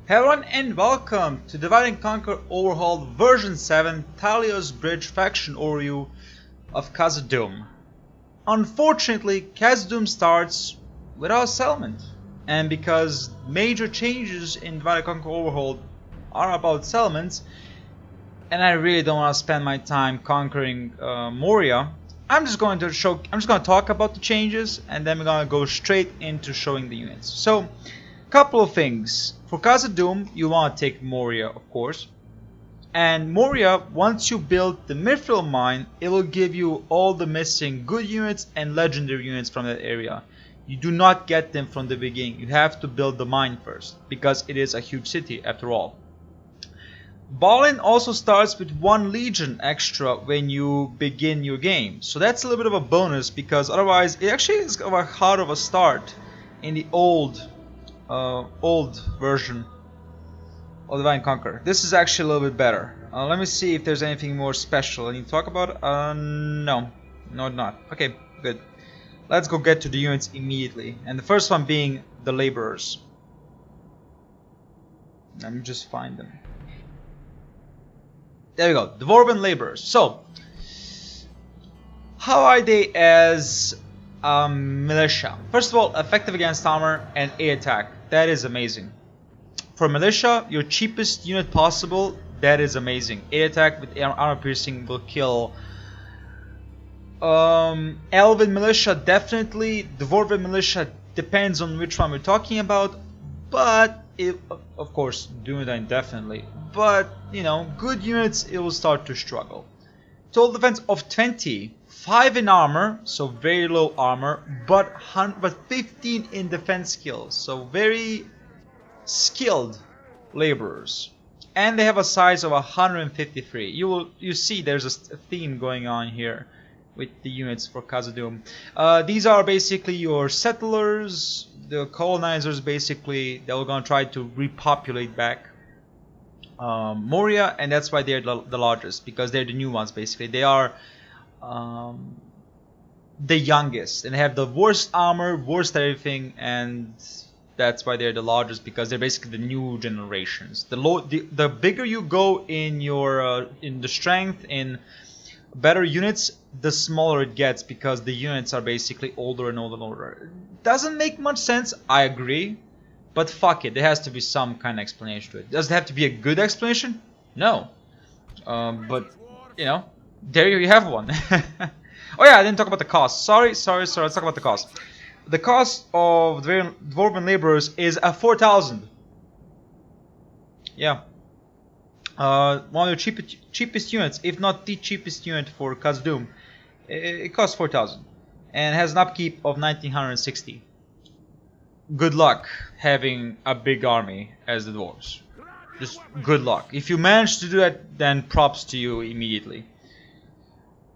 Hello and welcome to Divide and Conquer Overhauled version 7 Thalios Bridge faction overview of Khazad-dum. Unfortunately, Khazad-dum starts without settlement, and because major changes in Divide and Conquer Overhauled are about settlements, and I really don't want to spend my time conquering Moria, I'm just going to talk about the changes, and then we're going to go straight into showing the units. So, couple of things. For Khazad-dum, you want to take Moria, of course. And Moria, once you build the Mithril mine, it will give you all the missing good units and legendary units from that area. You do not get them from the beginning. You have to build the mine first, because it is a huge city after all. Balin also starts with 1 legion extra when you begin your game. So that's a little bit of a bonus, because otherwise it actually is hard of a start in the old version of Divide and Conquer. This is actually a little bit better. Let me see if there's anything more special I need to talk about. No, not. Okay, good. Let's go get to the units immediately. And the first one being the laborers. Let me just find them. There we go, Dwarven laborers. So, how are they as militia? First of all, effective against armor and A attack. That is amazing. For militia, your cheapest unit possible. That is amazing. A attack with armor piercing will kill. Elven militia definitely. Dwarven militia depends on which one we're talking about. But of course, Dunedain definitely. But you know, good units, it will start to struggle. Total defense of 20. 5 in armor, so very low armor, but 15 in defense skills, so very skilled laborers. And they have a size of 153. You see there's a theme going on here with the units for Khazad-dum. These are basically your settlers, the colonizers basically, that are going to try to repopulate back Moria, and that's why they're the largest, because they're the new ones basically. They are the youngest and have the worst armor, worst everything, and that's why they're the largest, because they're basically the new generations. The bigger you go in your in the strength, in better units, the smaller it gets, because the units are basically older and older and older. Doesn't make much sense, I agree, but fuck it, there has to be some kind of explanation to it. Does it have to be a good explanation? No, but you know, there you have one. Oh yeah, I didn't talk about the cost. Sorry. Let's talk about the cost. The cost of the Dwarven laborers is 4,000. Yeah. One of the cheapest units, if not the cheapest unit for Khazad-dum. It costs 4,000 and has an upkeep of 1960. Good luck having a big army as the dwarves. Just good luck. If you manage to do that, then props to you immediately.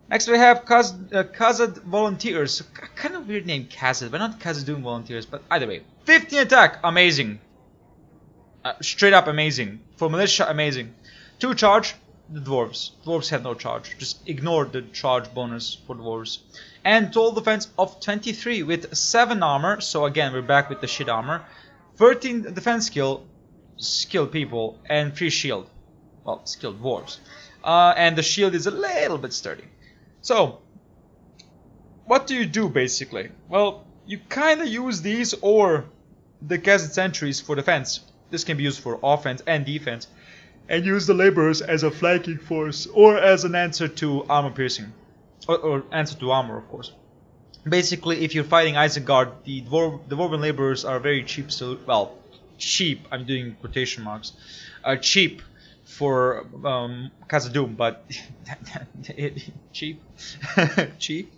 Next we have Khazad volunteers. Kind of weird name, Khazad, but not Khazad-dum volunteers. But either way, 15 attack, amazing. Straight up amazing. For militia, amazing. 2 charge, the dwarves. Dwarves have no charge. Just ignore the charge bonus for dwarves. And total defense of 23 with 7 armor. So again, we're back with the shit armor. 13 defense skill, skilled people, and 3 shield. Well, skilled dwarves. And the shield is a little bit sturdy. So, what do you do basically? Well, you kind of use these or the Khazad sentries for defense. This can be used for offense and defense. And use the laborers as a flanking force or as an answer to armor piercing. Or answer to armor, of course. Basically, if you're fighting Isengard, the Dwarven laborers are very cheap. So, well, cheap, I'm doing quotation marks. Cheap for Khazad-dum, but cheap. Cheap.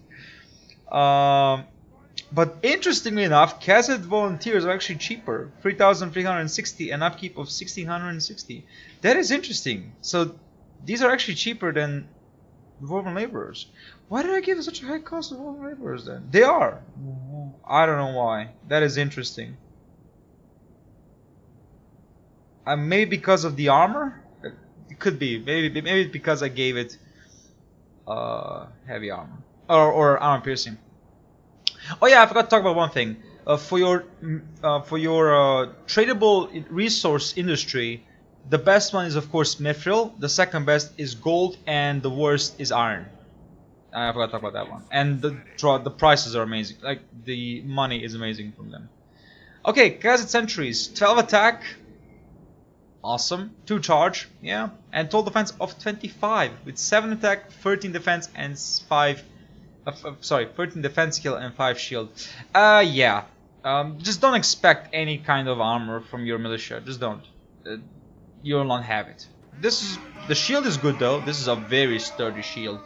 But interestingly enough, Khazad volunteers are actually cheaper. 3,360 and upkeep of 1,660. That is interesting. So these are actually cheaper than Dwarven laborers. Why did I give such a high cost of Dwarven laborers then? They are. I don't know why. That is interesting. Maybe because of the armor? It could be. Maybe because I gave it heavy armor. Or armor piercing. Oh yeah, I forgot to talk about one thing. For your tradable resource industry, the best one is of course mithril. The second best is gold, and the worst is iron. I forgot to talk about that one. And the prices are amazing. Like the money is amazing from them. Okay, Khazad sentries, 12 attack. Awesome. 2 charge, yeah. And total defense of 25 with 7 attack, 13 defense, and 5. 13 defense skill and 5 shield. Yeah. Just don't expect any kind of armor from your militia. Just don't. You'll not have it. The shield is good though. This is a very sturdy shield,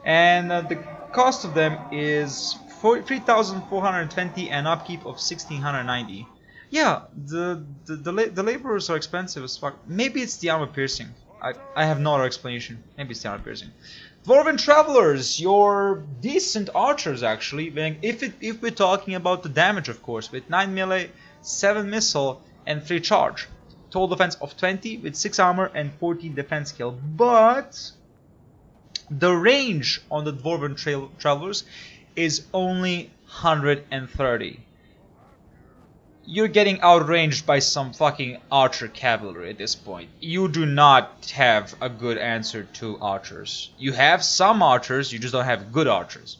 and the cost of them is 3,420 and upkeep of 1,690. Yeah, the laborers are expensive as fuck. Maybe it's the armor piercing. I have no other explanation. Maybe it's the armor piercing. Dwarven travelers, you're decent archers actually. If we're talking about the damage, of course, with 9 melee, 7 missile, and 3 charge. Total defense of 20 with 6 armor and 14 defense skill. But the range on the Dwarven travelers is only 130. You're getting outranged by some fucking archer cavalry at this point. You do not have a good answer to archers. You have some archers, you just don't have good archers.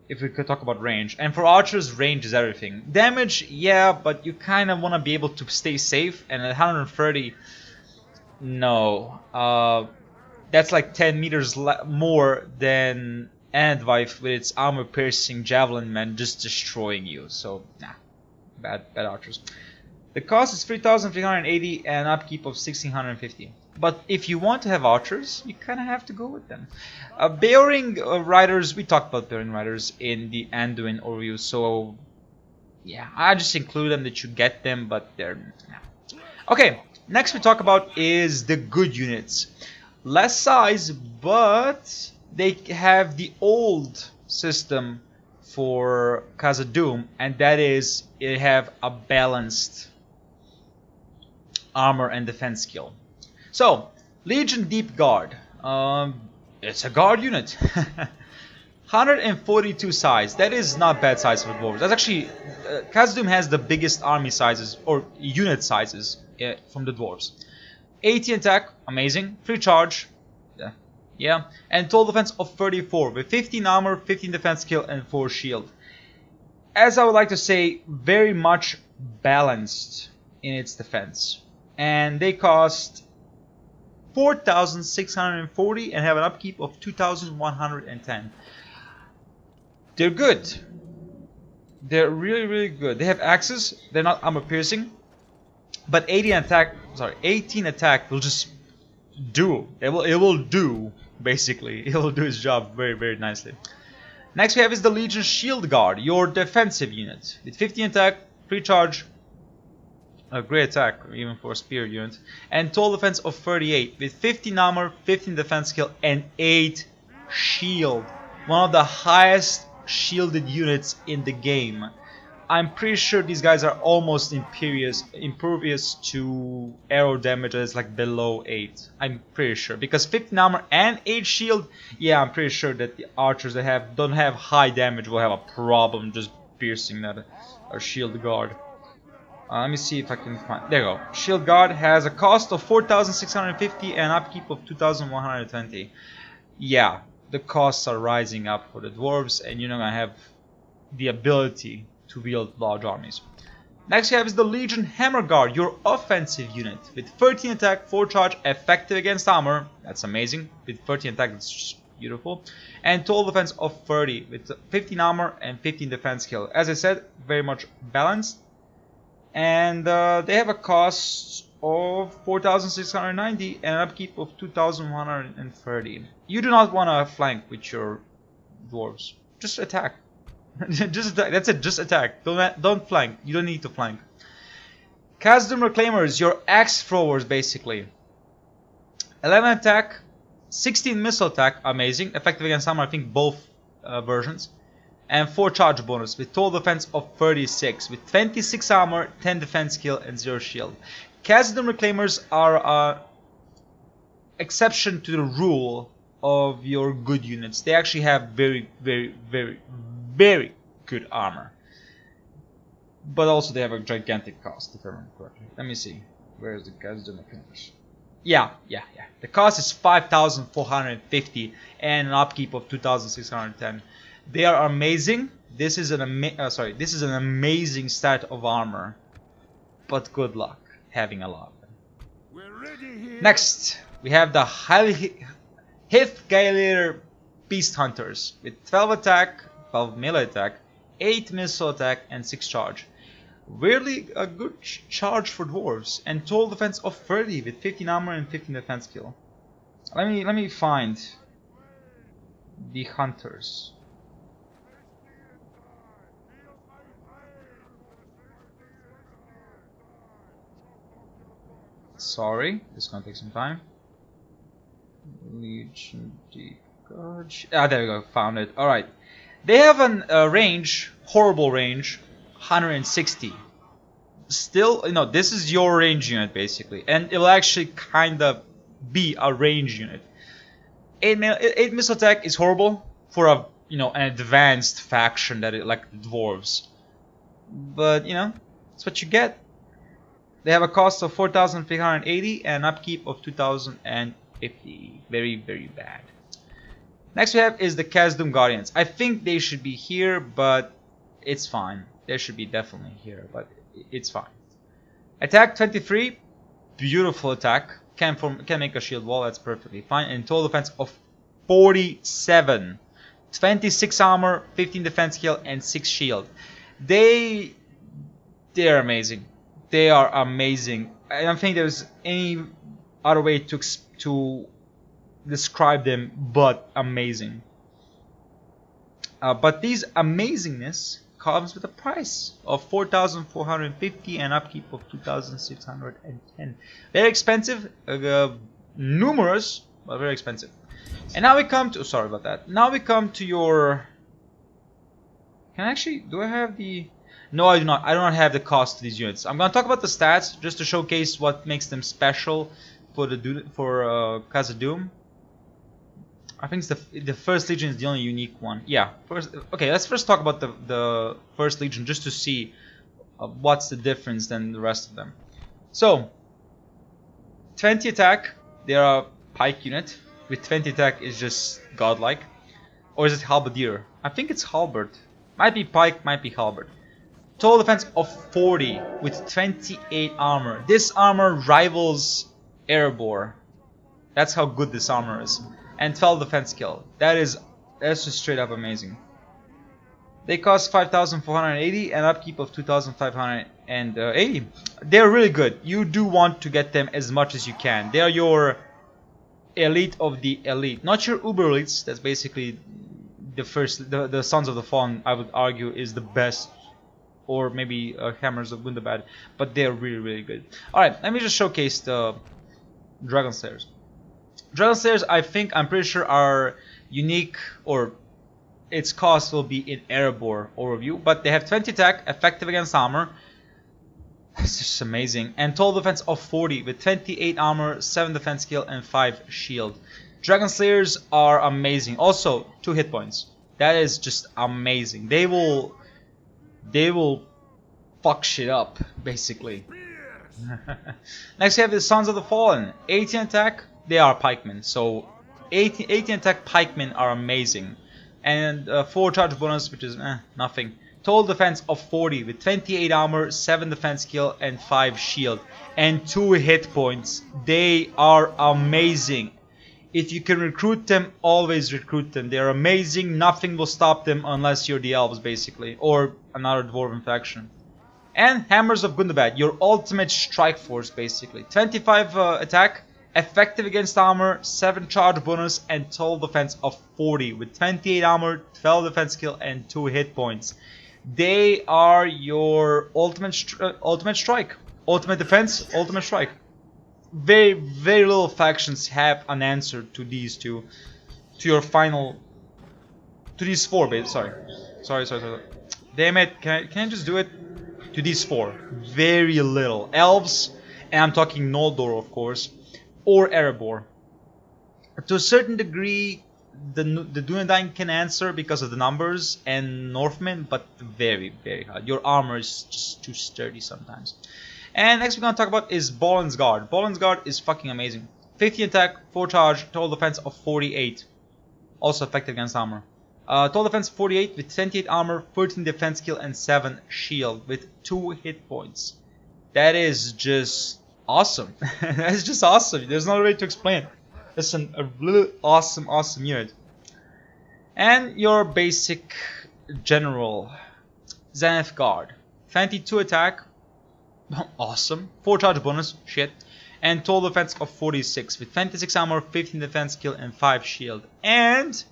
If we could talk about range. And for archers, range is everything. Damage, yeah, but you kind of want to be able to stay safe. And at 130, no. That's like 10 meters more than Andvife with its armor-piercing javelin man just destroying you. So, nah. Bad archers. The cost is 3,380 and upkeep of 1,650. But if you want to have archers, you kind of have to go with them. Bearing riders, we talked about bearing riders in the Anduin overview, so yeah, I just include them that you get them, but they're... Yeah. Okay, next we talk about is the good units. Less size, but they have the old system for Khazad-dum, and that is it have a balanced armor and defense skill. So, Legion Deep Guard, it's a guard unit. 142 size, that is not bad size for dwarves. That's actually, Khazad-dum has the biggest army sizes, or unit sizes, from the dwarves. 18 attack, amazing, 3 charge, yeah, and total defense of 34 with 15 armor, 15 defense skill, and 4 shield. As I would like to say, very much balanced in its defense. And they cost 4,640 and have an upkeep of 2,110. They're good. They're really good. They have axes. They're not armor piercing, but 18 attack will just do. It will do. Basically, it will do its job very nicely. Next we have is the Legion Shield Guard, your defensive unit. With 15 attack, 3 charge, a great attack even for a spear unit, and total defense of 38 with 15 armor, 15 defense skill, and 8 shield. One of the highest shielded units in the game. I'm pretty sure these guys are almost impervious to arrow damage that is like below 8. I'm pretty sure. Because 15 armor and 8 shield, yeah, I'm pretty sure that the archers that don't have high damage will have a problem just piercing that shield guard. Let me see if I can find... There you go. Shield guard has a cost of 4,650 and an upkeep of 2,120. Yeah, the costs are rising up for the dwarves, and you're not going to have the ability to wield large armies. Next you have is the Legion Hammer Guard, your offensive unit. With 13 attack, 4 charge, effective against armor. That's amazing. With 13 attack, that's just beautiful. And total defense of 30 with 15 armor and 15 defense skill. As I said, very much balanced. And they have a cost of 4,690 and an upkeep of 2,130. You do not want to flank with your dwarves. Just attack. Just attack. That's it. Just attack. Don't flank. You don't need to flank. Khazad-dum Reclaimers, your axe throwers, basically. 11 attack, 16 missile attack, amazing. Effective against armor, I think both versions. And 4 charge bonus with total defense of 36, with 26 armor, 10 defense skill, and 0 shield. Khazad-dum Reclaimers are an exception to the rule of your good units. They actually have very good armor. but also they have a gigantic cost, if I remember correctly. Let me see. Where is the Khazad-dum finish? Yeah. The cost is 5,450 and an upkeep of 2,610. They are amazing. This is an amazing stat of armor, but good luck having a lot of them. Next, we have the Hithgailir Beast Hunters with 12 attack, 12 melee attack, 8 missile attack, and 6 charge. Really a good charge for dwarves, and total defense of 30 with 15 armor and 15 defense skill. Let me find the hunters. Sorry, this is gonna take some time. Legion Deep Gorge. Ah, there we go, found it. Alright. They have a range, horrible range, 160. Still, no, this is your range unit basically, and it'll actually kind of be a range unit. 8 missile attack is horrible for a an advanced faction that like the dwarves, but that's what you get. They have a cost of 4,380 and an upkeep of 2,050. Very bad. Next we have is the Khazad-dum Guardians. I think they should be here, but it's fine. They should be definitely here, but it's fine. Attack 23, beautiful attack. Can make a shield wall, that's perfectly fine. And total defense of 47, 26 armor, 15 defense skill, and 6 shield. They're amazing. They are amazing. I don't think there's any other way to describe them but amazing. But these amazingness comes with a price of 4,450 and upkeep of 2,610. Very expensive, numerous, but very expensive. And now we come to, sorry about that. Now we come to your. Do I have the? No, I do not. I do not have the cost of these units. I'm gonna talk about the stats just to showcase what makes them special for Khazad-dum. I think the first legion is the only unique one. Yeah. Okay, let's first talk about the first legion just to see what's the difference than the rest of them. So, 20 attack. They are a pike unit with 20 attack is just godlike, or is it halberdier? I think it's halberd. Might be pike, might be halberd. Total defense of 40 with 28 armor. This armor rivals Erebor. That's how good this armor is. And 12 defense skill. That's just straight up amazing. They cost 5,480 and upkeep of 2,580. They're really good. You do want to get them as much as you can. They are your elite of the elite. Not your uber elites. That's basically the Sons of the Fallen, I would argue, is the best. Or maybe Hammers of Gundabad. But they're really good. Alright, let me just showcase the Dragon Slayers. Dragon Slayers, I'm pretty sure are unique, or its cost will be in Erebor overview, but they have 20 attack, effective against armor. It's just amazing. And total defense of 40 with 28 armor, 7 defense skill, and 5 shield. Dragon Slayers are amazing. Also, 2 hit points. That is just amazing. They will fuck shit up, basically. Next we have the Sons of the Fallen. 18 attack. They are pikemen, so 18 attack pikemen are amazing. And 4 charge bonus, which is nothing. Total defense of 40 with 28 armor, 7 defense skill, and 5 shield. And 2 hit points. They are amazing. If you can recruit them, always recruit them. They are amazing. Nothing will stop them unless you're the elves, basically. Or another dwarven faction. And Hammers of Gundabad, your ultimate strike force, basically. 25 attack. Effective against armor, 7 charge bonus, and total defense of 40 with 28 armor, 12 defense skill, and 2 hit points. They are your ultimate strike, ultimate defense, ultimate strike. Very little factions have an answer to these two, to these 4. Sorry. Damn it! Can I just do it? To these 4, very little. Elves, and I'm talking Noldor, of course. Or Erebor. To a certain degree, the Dunedain can answer because of the numbers and Northmen, but very, very hard. Your armor is just too sturdy sometimes. And next we're gonna talk about is Bolin's Guard. Bolin's Guard is fucking amazing. 15 attack, 4 charge, total defense of 48. Also effective against armor. Total defense 48 with 28 armor, 13 defense skill, and 7 shield with 2 hit points. That is just awesome. That's just awesome. There's no way to explain it. It's a really awesome unit. And your basic general Zenith Guard. 22 attack. Awesome. 4 charge bonus. Shit. And total defense of 46 with 26 armor, 15 defense skill, and 5 shield. And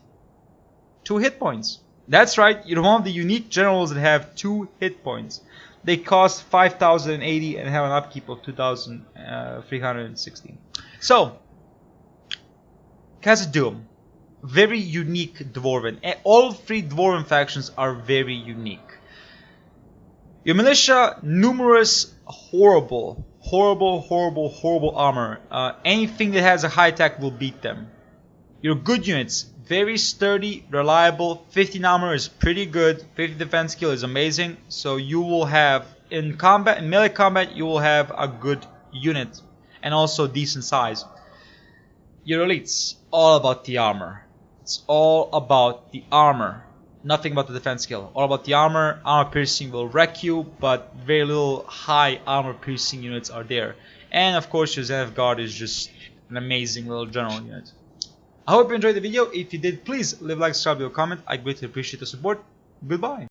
2 hit points. That's right. You're one of the unique generals that have 2 hit points. They cost 5,080 and have an upkeep of 2,360. So, Khazad-dum, very unique Dwarven. All 3 Dwarven factions are very unique. Your militia, numerous, horrible armor. Anything that has a high attack will beat them. Your good units, very sturdy, reliable. 15 armor is pretty good. 50 defense skill is amazing. So you will have in combat, in melee combat, you will have a good unit and also decent size. Your elites, all about the armor. It's all about the armor. Nothing about the defense skill. All about the armor. Armor piercing will wreck you, but very little high armor piercing units are there. And of course your Zenith Guard is just an amazing little general unit. I hope you enjoyed the video. If you did, please leave a like, subscribe, or comment. I greatly appreciate the support. Goodbye.